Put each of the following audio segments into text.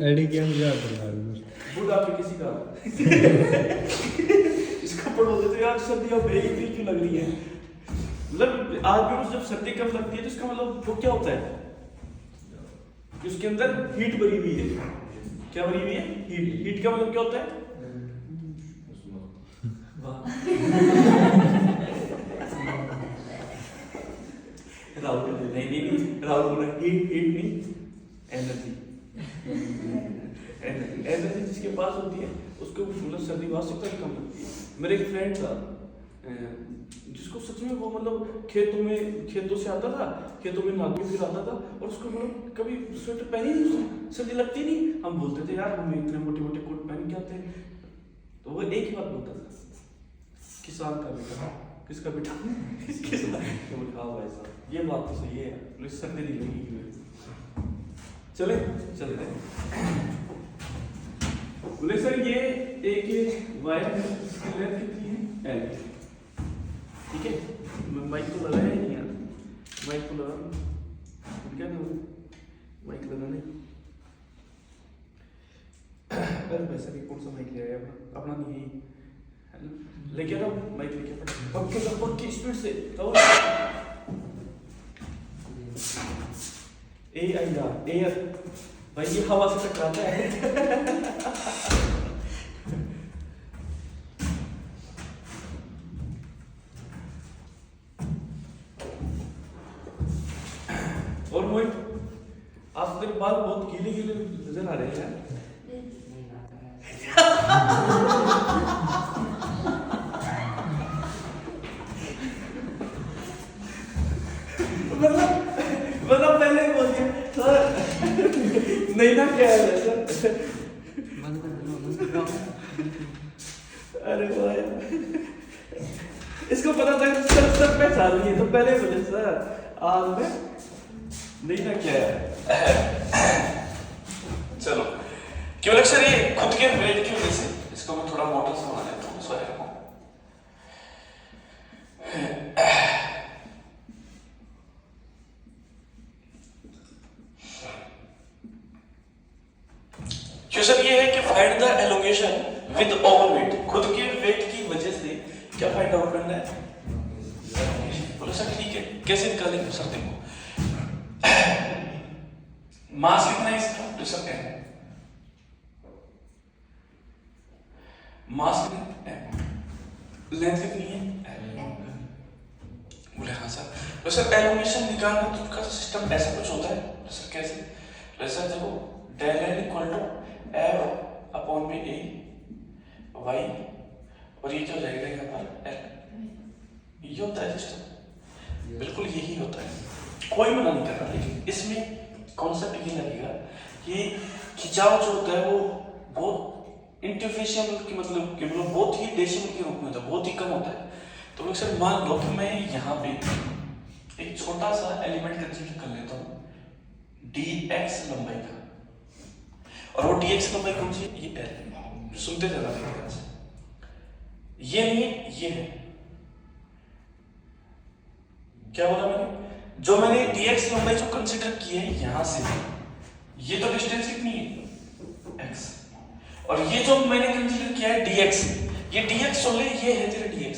AD क्या मुझे बुढ़ापे किसी का इसका पढ़ोगे तो यार सर्दियाँ बेइज्जती क्यों लग रही है। मतलब आदमी को जब सर्दी कम लगती है तो इसका मतलब वो क्या होता है कि उसके अंदर हीट भरी हुई है। क्या भरी हुई है? हीट। हीट का मतलब क्या होता है? राहुल नहीं राहुल हीट नहीं एनर्जी। एनर्जी जिसके पास होती है उसको मतलब सर्दी वास्तविकता कम लगती है। मेरे एक फ्रेंड था जिसको सच में वो मतलब खेतों से आता था, खेतों में नागों फिर आता था और उसको मतलब कभी स्वेटर पहनी नहीं, उसको सर्दी लगती नहीं। हम बोलते थे यार हमें इतने मोटे मोटे कोट पहन के आते हैं, तो वो एक ही बात बोलता था, किसान का बेटा। किसका बेटा? किसान। हाँ भाई साहब ये बात तो सही है, पुलिस सर्दी नहीं लगी। चले चलते हैं। बोले सर ये एक वायर है, इसकी लेंथ कितनी है? एल। ठीक है, मैं माइक तो लगाया ही नहीं यार, माइक तो लगा क्या ना माइक लगाने। अरे भाई सर ये कौन सा माइक ले आया अपना नहीं है ना, लेके आओ माइक लेके पक्की स्पीड से तो ए आएगा एयर भाई, ये हवा से टकराता है। और मोहित आज तेरे बाल बहुत गीले गीले नजर आ रहे हैं। मतलब पहले बोल दिया सर नहीं ना क्या है सर। अरे भाई इसको पता था सर पहचान लिए तो पहले बोले सर आज में नहीं ना क्या है। चलो क्यों लग सर ये खुद के वेट की वजह से इसको मैं थोड़ा मोटा सा बना देता हूँ स्वयं को। क्वेश्चन ये है कि find the elongation with over weight. खुद के वेट की वजह से क्या फाइंड आउट करना है? बोलो सर ठीक है, कैसे निकालेंगे सर? देखो मास कितना है इसका? तो सर क्या है मास कितना है? लेंथ कितनी है? बोले हाँ सर। तो सर एलोंगेशन निकालना तो उसका सिस्टम ऐसा कुछ होता है। तो सर कैसे? तो सर देखो del L equal to F upon में ए वाई और ये जो रहेगा यहाँ पर एल। ये होता है सिस्टम, बिल्कुल यही होता है, कोई मना नहीं कर रहा। लेकिन इसमें कॉन्सेप्ट ये लगेगा कि खिंचाव जो होता है वो बहुत इंटरफेशियल की मतलब बहुत ही डेसिमल के रूप में होता है, बहुत ही कम होता है। तो लोग सर मान लो कि मैं यहाँ पे एक छोटा सा एलिमेंट कंसीडर कर लेता हूँ dx लंबाई का, और वो dx लंबाई कौन सी? ये l। सुनते जाना ध्यान से, ये नहीं ये है। क्या बोला मैंने? जो मैंने dx लंबाई जो कंसीडर की है यहां से, ये तो डिस्टेंस कितनी है? x। और ये जो मैंने कंसीडर किया है dx, ये dx सुन ले, ये है तेरा dx।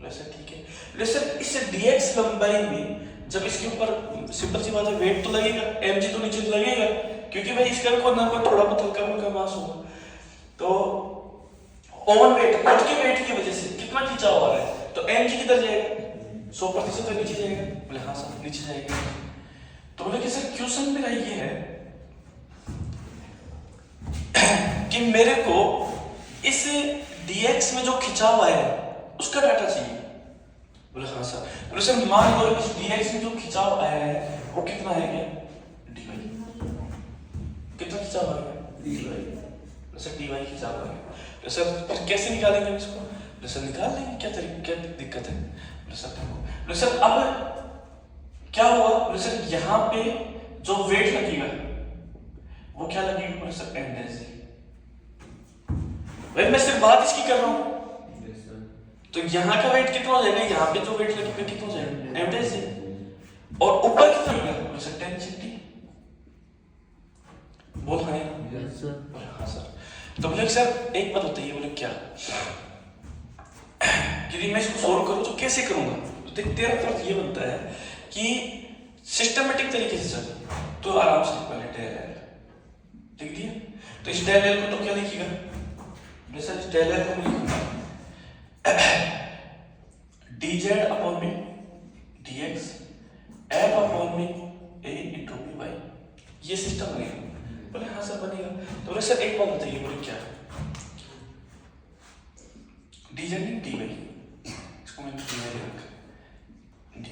वैसे ठीक है, वैसे इस dx लंबाई में जब इसके ऊपर सिंपल सी बात है वेट तो लगेगा, mg तो नीचे लगेगा क्योंकि भाई इसका कोई ना कोई थोड़ा बहुत हल्का फुल्का मास होगा। तो ओवन वेट, खुद के वेट की वजह से कितना खिंचाव आ रहा है, तो mg किधर जाएगा? 100% तो नीचे जाएगा। बोले हाँ सर नीचे जाएगा। तो बोले कि सर क्वेश्चन मेरा ये है कि मेरे को इस dx में जो खिंचाव आया है उसका डाटा चाहिए। बोले हाँ सर। बोले सर मान लो इस dx में जो खिंचाव आया है वो कितना है? क्या dy कितना खिंचाव आ गया? dy। सर dy खिंचाव आ गया। तो सर फिर कैसे निकालेंगे इसको? तो सर निकाल लेंगे, क्या तरीका, क्या दिक्कत है? तो सर देखो, तो सर अब क्या होगा? तो सर यहाँ पे जो वेट लगेगा वो क्या लगेगा? तो सर m डैश। भाई मैं सिर्फ बात इसकी कर रहा हूँ, तो यहाँ का वेट कितना हो जाएगा? यहाँ पे जो वेट लगेगा कितना हो जाएगा? m dash. और ऊपर कितना होगा? तो सर tan 60 बोल हाँ या यस सर। बोले हाँ सर। तो बोले सर एक बात बताइए, बोले क्या, यदि मैं इसको सॉल्व करूं तो कैसे करूंगा? तो देख तेरा फर्ज ये बनता है कि सिस्टमेटिक तरीके से चल, तो आराम से पहले डेल एल लिख दिया। तो इस डेल एल को तो क्या लिखिएगा? जैसे इस डेल एल को लिखूंगा dz अपॉन में dx f अपॉन में a इंटू b बाई, ये सिस्टम बनेगा। बोले हाँ सर बनेगा। तो बोले सर एक बात बताइए, बोले क्या, dz नहीं dy, इसको मैंने dy रखा dy।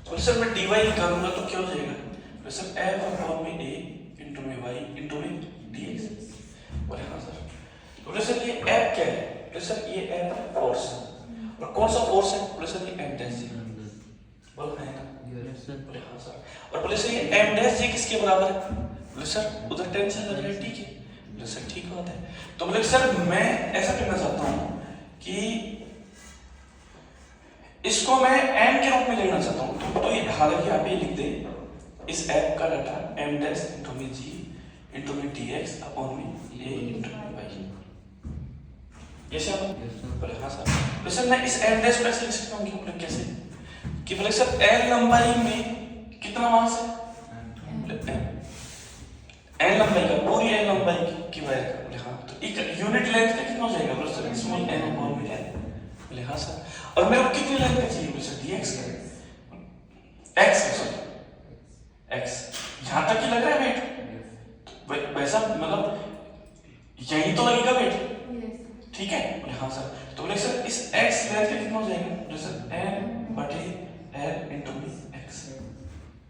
तो बोले सर मैं dy निकालूंगा तो क्या हो जाएगा? बोले सर f अपॉन में a इंटू में y इंटू में dx। बोले हाँ सर। तो बोले सर ये f क्या है? बोले सर ये f फोर्स है, और कौन सा फोर्स है? बोले सर ये m डैश है। बोल है ना? Yes sir. बोले हाँ सर। और बोले सर ये m डैश ये किसके बराबर है? बोले सर उधर टेंशन लग रहा है, ठीक है। बोले सर ठीक बात है। तो बोले सर मैं ऐसा करना चाहता हूँ कि इसको मैं m के रूप में लेना चाहता हूँ। तो ये हालांकि आप ये लिख दे, इस f का डाटा m डैश इंटू में g इंटू में dx अपॉन में a इंटू में y, ये सर। बोले हाँ सर। तो सर मैं इस m डैश को ऐसे लिख सकता हूँ कि बोले कैसे, कि बोले सर l लंबाई में कितना मास है? बोले n लंबाई का, पूरी n लंबाई की वायर का। बोले हाँ। तो एक यूनिट लेंथ का कितना हो जाएगा? बोले सर स्मॉल n अपॉन में n। बोले हाँ सर। और मेरे को कितनी लेंथ का चाहिए? बोले सर dx का, x का, सॉरी x, यहाँ तक ही लग रहा है वेट, वैसा मतलब यही तो लगेगा वेट, ठीक है। बोले हाँ सर। तो बोले सर इस x लेंथ का कितना हो जाएगा? बोले सर n बटे l इंटू x।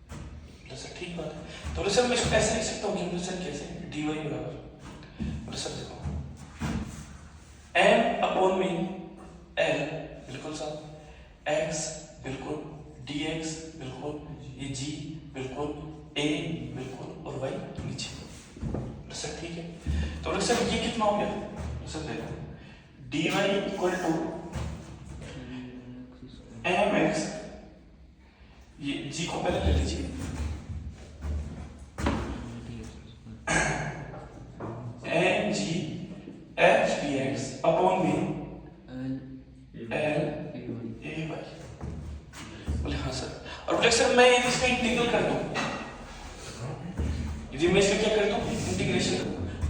बोले सर ठीक बात है। तो बोले सर मैं इसको ऐसे लिख सकता हूँ कि बोले सर कैसे, dy बराबर, बोले सर देखो m अपॉन में l बिल्कुल सर, x बिल्कुल, dx बिल्कुल, ये g बिल्कुल, a बिल्कुल, और y नीचे। बोले सर ठीक है। तो बोले सर ये कितना हो गया? बोले सर देखो dy इक्वल टू mx, ये g को पहले ले लीजिए, mg f dx अपॉन में l a y। बोले हाँ सर। और बोले सर मैं यदि इसका इंटीग्रल कर दूं, यदि मैं इसका क्या कर दूं, इंटीग्रेशन,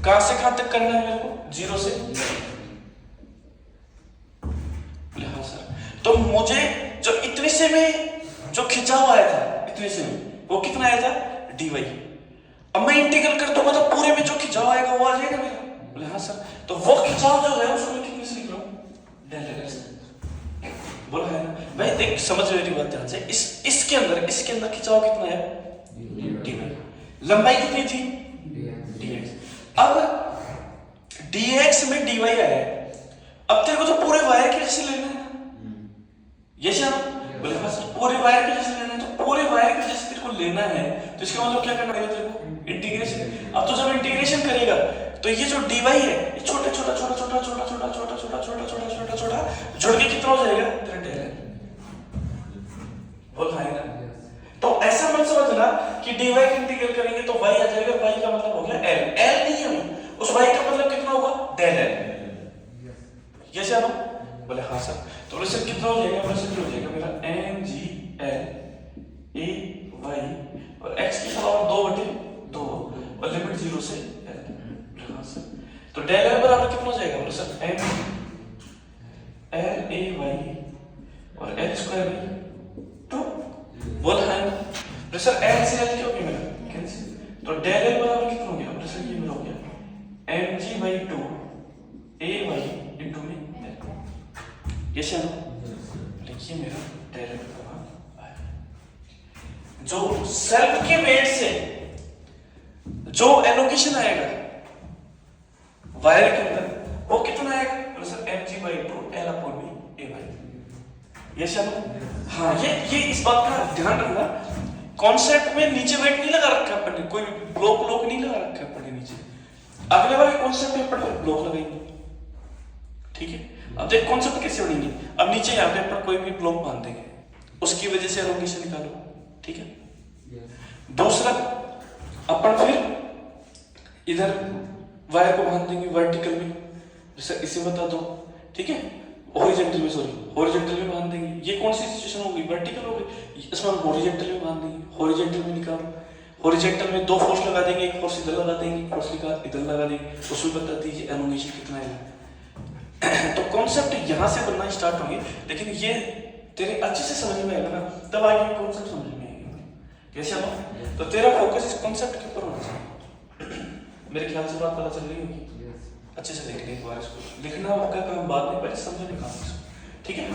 कहां से कहां तक करना है मेरे को? 0 से। बोले हाँ सर। तो मुझे जो इतने से में जो खिंचाव आया था, इतने से में वो कितना आया था? dy। अब मैं इंटीग्रल कर दूंगा तो पूरे में जो खिंचाव आएगा वो आ जाएगा मेरा। बोले हाँ सर। तो वो खिंचाव जो है उसको मैं कितने से लिख रहा हूँ? Del x। बोला है ना भाई, देख समझ मेरी बात ध्यान से, इसके अंदर खिंचाव कितना है? dy। लंबाई कितनी थी? dx। अब dx में dy आया है, अब तेरे को तो पूरे वायर के जैसे लेना है, ये सर। बोले हाँ सर पूरे वायर के जैसे लेना है, तो पूरे वायर के जैसे तेरे को लेना है तो इसका मतलब क्या करना पड़ेगा तेरे को? इंटीग्रेशन। अब तो जब इंटीग्रेशन करेगा तो ये जो dy है ये छोटा छोटा छोटा छोटा छोटा छोटा छोटा छोटा छोटा छोटा छोटा छोटा जुड़ के कितना हो जाएगा? तेरा डेल है। बोल हाँ ना? तो ऐसा मत समझना कि dy का इंटीग्रल करेंगे तो y आ जाएगा, y का मतलब हो गया l, l नहीं है, उस y का मतलब कितना होगा? Del l। ये सर। बोले हाँ सर। तो बोले सर कितना हो जाएगा? बोले सर हो जाएगा मेरा mg l a y और x की पावर 2/2 और लिमिट 0 से l। बोले हाँ सर। तो डेल l बराबर कितना हो जाएगा? बोले sir m l a y और l स्क्वायर बाई 2। बोल हाँ ना? बोले सर l से l क्या हो गया मेरा? कैंसिल। तो डेल l बराबर कितना हो गया? बोले सर ये मेरा हो गया mg by 2 a y into में l। ये सर लिखिए मेरा डेल l का मान आया। जो सेल्फ के वेट से जो एलोकेशन आएगा वायर के अंदर वो कितना आएगा? बोले sir mg by 2 l upon में a बाई। ये सर। हाँ ये इस बात का ध्यान रखना, कॉन्सेप्ट में नीचे वेट नहीं लगा रखा है अपन ने, कोई ब्लॉक नहीं लगा रखा है अपन ने नीचे। अगले वाले कॉन्सेप्ट में अपन ब्लॉक लगाएंगे, ठीक है। अब देख कॉन्सेप्ट कैसे बनेंगे, अब नीचे यहाँ पे अपन कोई भी ब्लॉक बांध देंगे, उसकी वजह से एलोकेशन निकालो, ठीक है। दूसरा अपन फिर इधर वायर को बांध देंगे वर्टिकल में, जैसे इसे बता दो, ठीक है, हॉरिजॉन्टल में, सॉरी हॉरिजॉन्टल में बांध देंगे। ये कौन सी सिचुएशन होगी, वर्टिकल हो गई, इसमें हॉरिजॉन्टल में बांध देंगे, हॉरिजॉन्टल में निकालो, हॉरिजॉन्टल में 2 फोर्स लगा देंगे, एक फोर्स इधर लगा देंगे, एक फोर्स इधर लगा देंगे, उसमें बता दीजिए एलोंगेशन कितना है। तो कॉन्सेप्ट यहाँ से बनना स्टार्ट होंगे, लेकिन ये तेरे अच्छे से समझ में आएगा ना, तब आगे कॉन्सेप्ट समझ में आएगा। कैसे हो? तो तेरा फोकस इस कॉन्सेप्ट के ऊपर होना चाहिए। मेरे ख्याल से बात पता चल रही होगी, अच्छे से देख ले एक बार इसको, लिखना आपका काम बाद में, पहले समझने का काम, ठीक है।